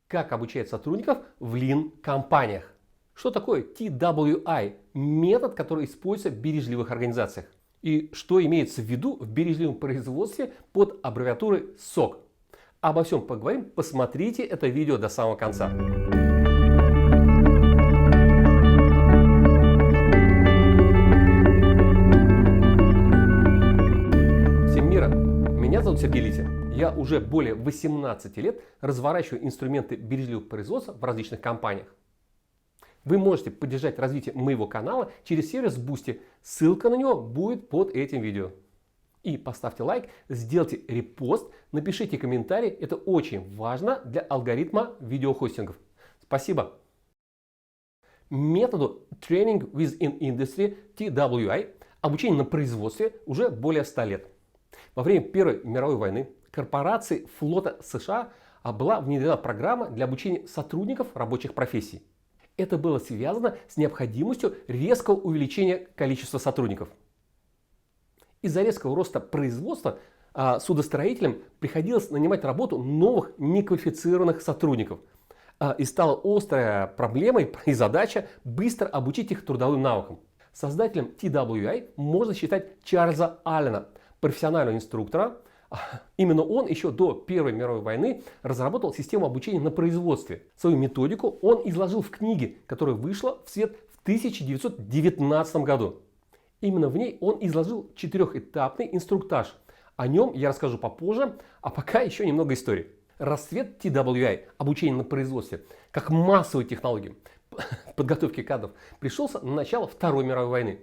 Как обучать сотрудников в Lean-компаниях. Что такое TWI? Метод, который используется в бережливых организациях. И что имеется в виду в бережливом производстве под аббревиатурой SOC. Обо всем поговорим. Посмотрите это видео до самого конца. Всем мира! Меня зовут Сергей Литин. Я уже более 18 лет разворачиваю инструменты бережливого производства в различных компаниях. Вы можете поддержать развитие моего канала через сервис Boosty. Ссылка на него будет под этим видео. И поставьте лайк, сделайте репост, напишите комментарий. Это очень важно для алгоритма видеохостингов. Спасибо. Методу Training Within Industry TWI обучение на производстве уже более 100 лет. Во время Первой мировой войны корпорации флота США была внедрена программа для обучения сотрудников рабочих профессий. Это было связано с необходимостью резкого увеличения количества сотрудников. Из-за резкого роста производства судостроителям приходилось нанимать работу новых неквалифицированных сотрудников. И стала острой проблемой и задача быстро обучить их трудовым навыкам. Создателем TWI можно считать Чарльза Аллена, профессионального инструктора. Именно он еще до Первой мировой войны разработал систему обучения на производстве. Свою методику он изложил в книге, которая вышла в свет в 1919 году. Именно в ней он изложил 4-этапный инструктаж. О нем я расскажу попозже, а пока еще немного истории. Расцвет TWI, обучение на производстве, как массовой технологии подготовки кадров, пришелся на начало Второй мировой войны.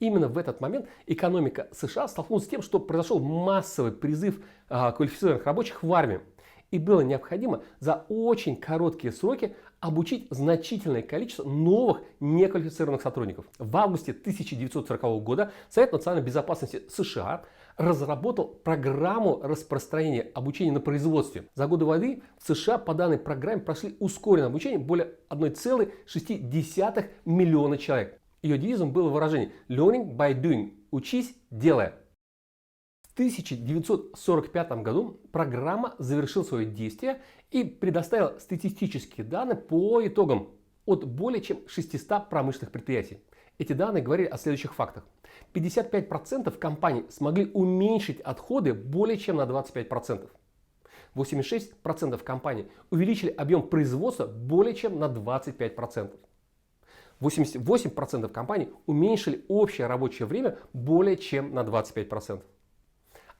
Именно в этот момент экономика США столкнулась с тем, что произошел массовый призыв квалифицированных рабочих в армию. И было необходимо за очень короткие сроки обучить значительное количество новых неквалифицированных сотрудников. В августе 1940 года Совет национальной безопасности США разработал программу распространения обучения на производстве. За годы войны в США по данной программе прошли ускоренное обучение более 1,6 миллиона человек. Ее девизом было выражение «Learning by doing» – «Учись, делая». В 1945 году программа завершила свое действие и предоставила статистические данные по итогам от более чем 600 промышленных предприятий. Эти данные говорили о следующих фактах. 55% компаний смогли уменьшить отходы более чем на 25%. 86% компаний увеличили объем производства более чем на 25%. 88% компаний уменьшили общее рабочее время более чем на 25%.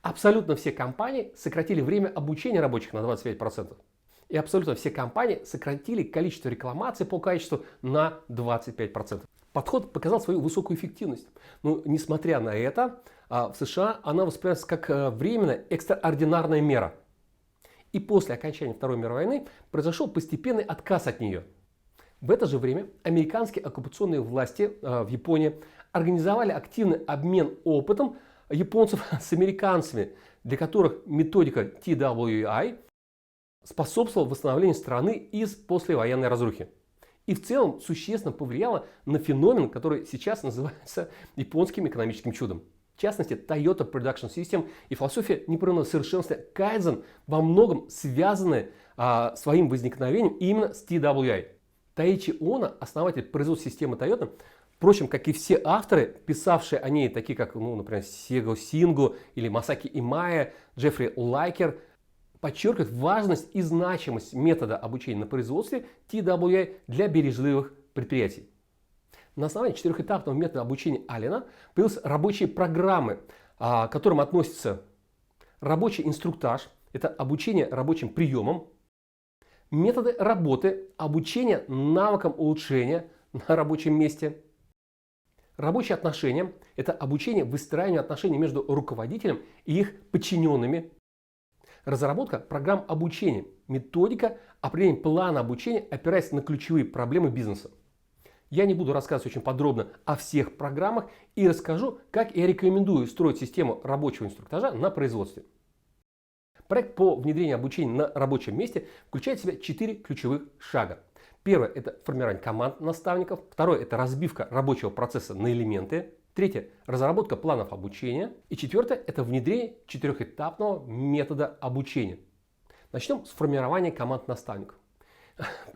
Абсолютно все компании сократили время обучения рабочих на 25%. И абсолютно все компании сократили количество рекламаций по качеству на 25%. Подход показал свою высокую эффективность. Но несмотря на это, в США она воспринимается как временная экстраординарная мера. И после окончания Второй мировой войны произошел постепенный отказ от нее. В это же время американские оккупационные власти в Японии организовали активный обмен опытом японцев с американцами, для которых методика TWI способствовала восстановлению страны из послевоенной разрухи. И в целом существенно повлияла на феномен, который сейчас называется японским экономическим чудом. В частности, Toyota Production System и философия непрерывного совершенствования Кайдзен во многом связаны своим возникновением именно с TWI. Таичи Оно, основатель производства системы Toyota, впрочем, как и все авторы, писавшие о ней, такие как, например, Сего Сингу или Масаки Имая, Джеффри Лайкер, подчеркивают важность и значимость метода обучения на производстве TWI для бережливых предприятий. На основании 4-этапного метода обучения Аллена появились рабочие программы, к которым относятся рабочий инструктаж, это обучение рабочим приемам, методы работы, обучение навыкам улучшения на рабочем месте. Рабочие отношения – это обучение выстраиванию отношений между руководителем и их подчиненными. Разработка программ обучения, методика определения плана обучения, опираясь на ключевые проблемы бизнеса. Я не буду рассказывать очень подробно о всех программах и расскажу, как я рекомендую строить систему рабочего инструктажа на производстве. Проект по внедрению обучения на рабочем месте включает в себя 4 ключевых шага. Первое – это формирование команд наставников. Второе – это разбивка рабочего процесса на элементы. Третье – разработка планов обучения. И четвертое – это внедрение 4-этапного метода обучения. Начнем с формирования команд наставников.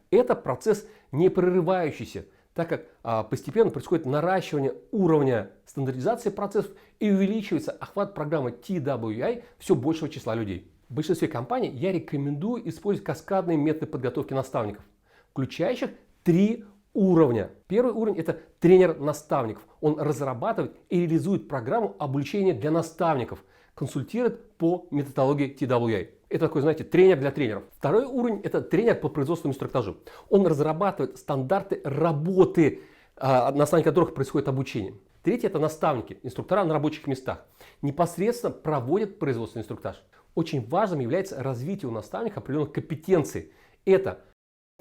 Это процесс не прерывающийся, так как постепенно происходит наращивание уровня стандартизации процессов и увеличивается охват программы TWI все большего числа людей. В большинстве компаний я рекомендую использовать каскадные методы подготовки наставников, включающих 3 уровня. Первый уровень – это тренер наставников. Он разрабатывает и реализует программу обучения для наставников, консультирует по методологии TWI. Это такой, знаете, тренер для тренеров. Второй уровень – это тренер по производственному инструктажу. Он разрабатывает стандарты работы, на основании которых происходит обучение. Третий – это наставники, инструктора на рабочих местах. Непосредственно проводят производственный инструктаж. Очень важным является развитие у наставника определенных компетенций. Это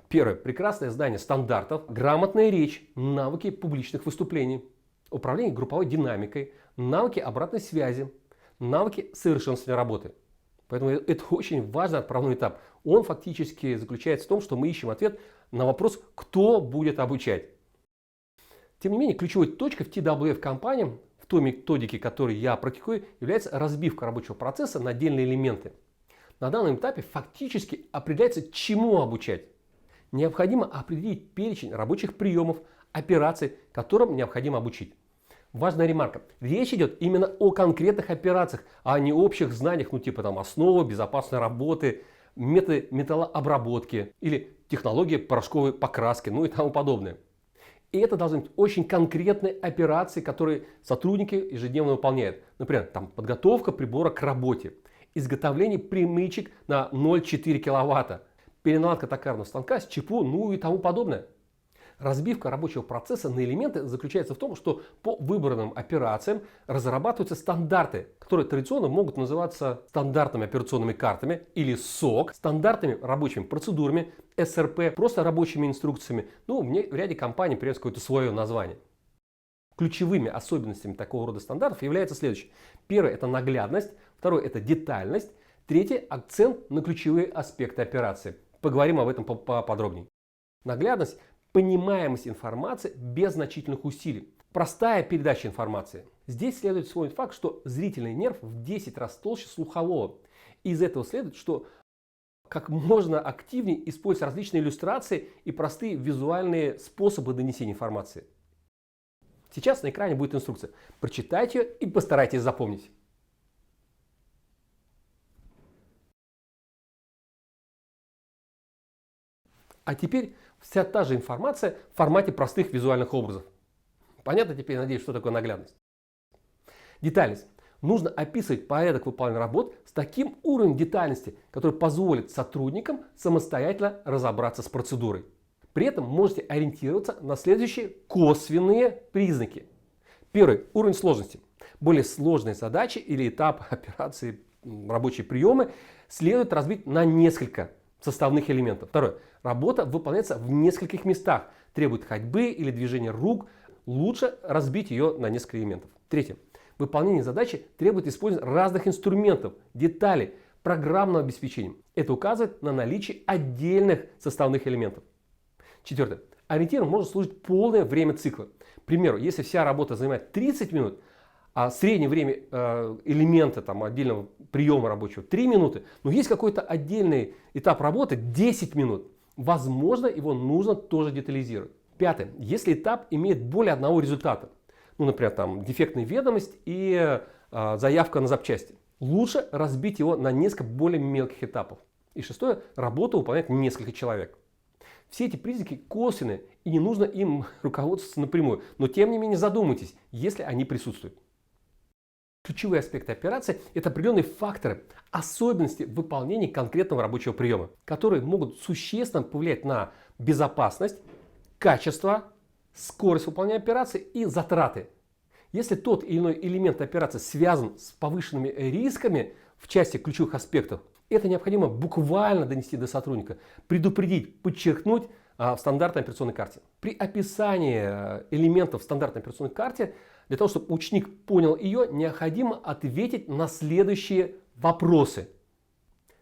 первое – прекрасное знание стандартов, грамотная речь, навыки публичных выступлений, управление групповой динамикой, навыки обратной связи, навыки совершенствования работы. Поэтому это очень важный отправной этап. Он фактически заключается в том, что мы ищем ответ на вопрос, кто будет обучать. Тем не менее, ключевой точкой в TWF компании, в той методике, которую я практикую, является разбивка рабочего процесса на отдельные элементы. На данном этапе фактически определяется, чему обучать. Необходимо определить перечень рабочих приемов, операций, которым необходимо обучить. Важная ремарка. Речь идет именно о конкретных операциях, а не общих знаниях, ну типа там основы безопасной работы, методы металлообработки или технологии порошковой покраски, ну и тому подобное. И это должны быть очень конкретные операции, которые сотрудники ежедневно выполняют. Например, там, подготовка прибора к работе, изготовление примычек на 0,4 киловатта, переналадка токарного станка с ЧПУ, ну и тому подобное. Разбивка рабочего процесса на элементы заключается в том, что по выбранным операциям разрабатываются стандарты, которые традиционно могут называться стандартными операционными картами или СОК, стандартными рабочими процедурами, СРП, просто рабочими инструкциями. Ну, в ряде компаний придется какое-то свое название. Ключевыми особенностями такого рода стандартов является следующее. Первое – это наглядность, второе – это детальность, третье – акцент на ключевые аспекты операции. Поговорим об этом поподробнее. Наглядность – понимаемость информации без значительных усилий. Простая передача информации. Здесь следует вспомнить факт, что зрительный нерв в 10 раз толще слухового. Из этого следует, что как можно активнее использовать различные иллюстрации и простые визуальные способы донесения информации. Сейчас на экране будет инструкция. Прочитайте ее и постарайтесь запомнить. А теперь вся та же информация в формате простых визуальных образов. Понятно теперь, надеюсь, что такое наглядность? Детальность. Нужно описывать порядок выполнения работ с таким уровнем детальности, который позволит сотрудникам самостоятельно разобраться с процедурой. При этом можете ориентироваться на следующие косвенные признаки. Первый – уровень сложности. Более сложные задачи или этап операции, рабочие приемы следует разбить на несколько составных элементов. Второе. Работа выполняется в нескольких местах, требует ходьбы или движения рук. Лучше разбить ее на несколько элементов. Третье. Выполнение задачи требует использования разных инструментов, деталей, программного обеспечения. Это указывает на наличие отдельных составных элементов. Четвертое. Ориентиром может служить полное время цикла. К примеру, если вся работа занимает 30 минут, а среднее время элемента отдельного приема рабочего 3 минуты, но есть какой-то отдельный этап работы 10 минут, возможно, его нужно тоже детализировать. Пятое. Если этап имеет более одного результата, ну, например, дефектная ведомость и заявка на запчасти, лучше разбить его на несколько более мелких этапов. И шестое. Работу выполняет несколько человек. Все эти признаки косвенные, и не нужно им руководствоваться напрямую, но тем не менее задумайтесь, если они присутствуют. Ключевые аспекты операции – это определенные факторы, особенности выполнения конкретного рабочего приема, которые могут существенно повлиять на безопасность, качество, скорость выполнения операции и затраты. Если тот или иной элемент операции связан с повышенными рисками в части ключевых аспектов, это необходимо буквально донести до сотрудника, предупредить, подчеркнуть в стандартной операционной карте. При описании элементов в стандартной операционной карте, для того, чтобы ученик понял ее, необходимо ответить на следующие вопросы.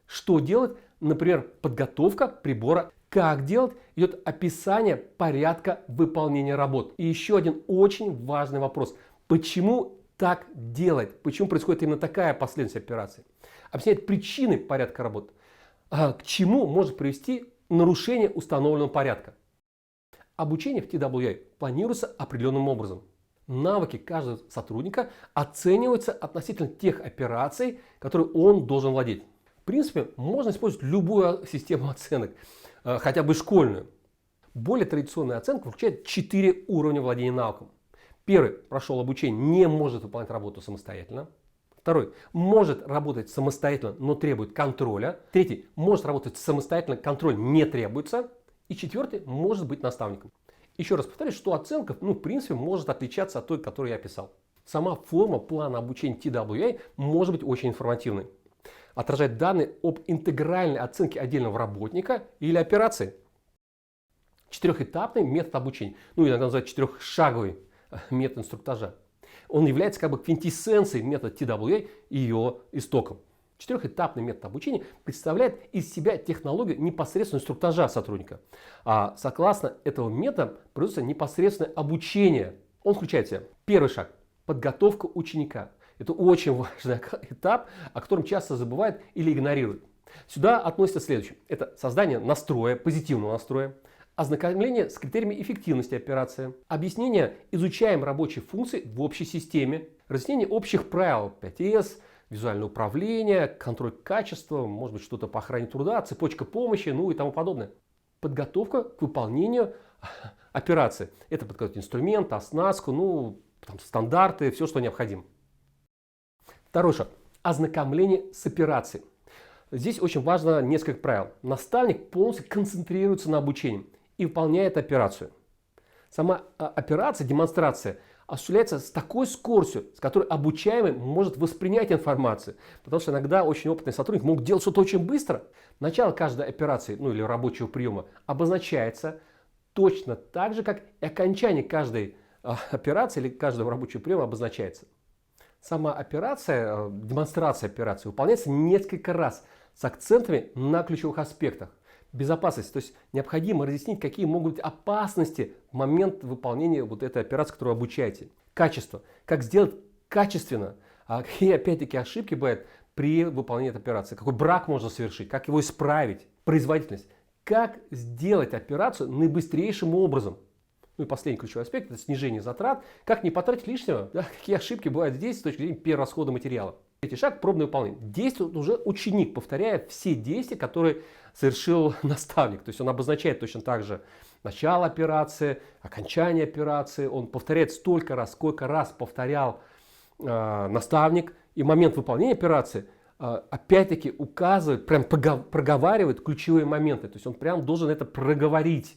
Что делать? Например, подготовка прибора. Как делать? Идет описание порядка выполнения работ. И еще один очень важный вопрос. Почему так делать? Почему происходит именно такая последовательность операций? Объясняет причины порядка работ. К чему может привести нарушение установленного порядка. Обучение в TWI планируется определенным образом. Навыки каждого сотрудника оцениваются относительно тех операций, которые он должен владеть. В принципе, можно использовать любую систему оценок, хотя бы школьную. Более традиционная оценка включает 4 уровня владения навыком. Первый – прошел обучение, не может выполнять работу самостоятельно. Второй – может работать самостоятельно, но требует контроля. Третий – может работать самостоятельно, контроль не требуется. И четвертый – может быть наставником. Еще раз повторюсь, что оценка, в принципе, может отличаться от той, которую я описал. Сама форма плана обучения TWI может быть очень информативной. Отражать данные об интегральной оценке отдельного работника или операции. Четырехэтапный метод обучения, иногда называют четырехшаговый метод инструктажа. Он является как бы квинтэссенцией метода TWI и ее истоком. Четырехэтапный метод обучения представляет из себя технологию непосредственного инструктажа сотрудника. А согласно этого метода производится непосредственное обучение. Он включает в себя первый шаг – подготовка ученика. Это очень важный этап, о котором часто забывают или игнорируют. Сюда относится следующее. Это создание настроя, позитивного настроя, ознакомление с критериями эффективности операции, объяснение изучаемой рабочей функции в общей системе, разъяснение общих правил 5С, визуальное управление, контроль качества, может быть что-то по охране труда, цепочка помощи, и тому подобное. Подготовка к выполнению операции. Это подготовить инструмент, оснастку, стандарты, все, что необходимо. Второй шаг. Ознакомление с операцией. Здесь очень важно несколько правил. Наставник полностью концентрируется на обучении и выполняет операцию. Сама операция, демонстрация осуществляется с такой скоростью, с которой обучаемый может воспринять информацию. Потому что иногда очень опытный сотрудник могут делать что-то очень быстро. Начало каждой операции, или рабочего приема обозначается точно так же, как и окончание каждой операции или каждого рабочего приема обозначается. Сама операция, демонстрация операции выполняется несколько раз с акцентами на ключевых аспектах. Безопасность, то есть необходимо разъяснить, какие могут быть опасности в момент выполнения этой операции, которую обучаете. Качество, как сделать качественно, какие опять-таки ошибки бывают при выполнении этой операции, какой брак можно совершить, как его исправить. Производительность, как сделать операцию наибыстрейшим образом. И последний ключевой аспект – это снижение затрат. Как не потратить лишнего? Какие ошибки бывают здесь с точки зрения перерасхода материала. Третий шаг – пробное выполнение. Действует уже ученик, повторяя все действия, которые совершил наставник. То есть он обозначает точно так же начало операции, окончание операции. Он повторяет столько раз, сколько раз повторял наставник. И момент выполнения операции опять-таки указывает, прям проговаривает ключевые моменты. То есть он прям должен это проговорить.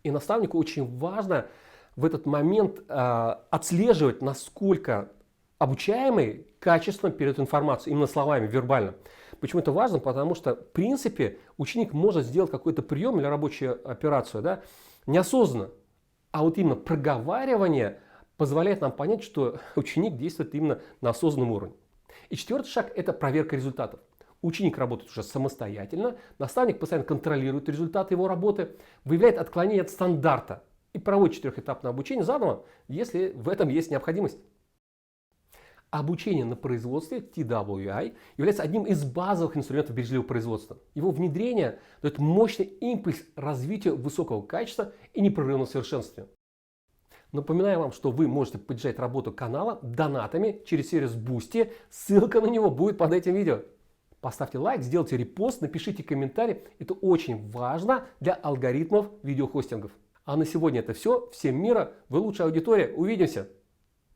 И наставнику очень важно в этот момент отслеживать, насколько обучаемый качественно передает информацию, именно словами, вербально. Почему это важно? Потому что, в принципе, ученик может сделать какой-то прием или рабочую операцию неосознанно. А именно проговаривание позволяет нам понять, что ученик действует именно на осознанном уровне. И четвертый шаг – это проверка результатов. Ученик работает уже самостоятельно, наставник постоянно контролирует результаты его работы, выявляет отклонение от стандарта и проводит четырехэтапное обучение заново, если в этом есть необходимость. Обучение на производстве TWI является одним из базовых инструментов бережливого производства. Его внедрение дает мощный импульс развитию высокого качества и непрерывного совершенствования. Напоминаю вам, что вы можете поддержать работу канала донатами через сервис Boosty. Ссылка на него будет под этим видео. Поставьте лайк, сделайте репост, напишите комментарий. Это очень важно для алгоритмов видеохостингов. А на сегодня это все. Всем мира, вы лучшая аудитория. Увидимся!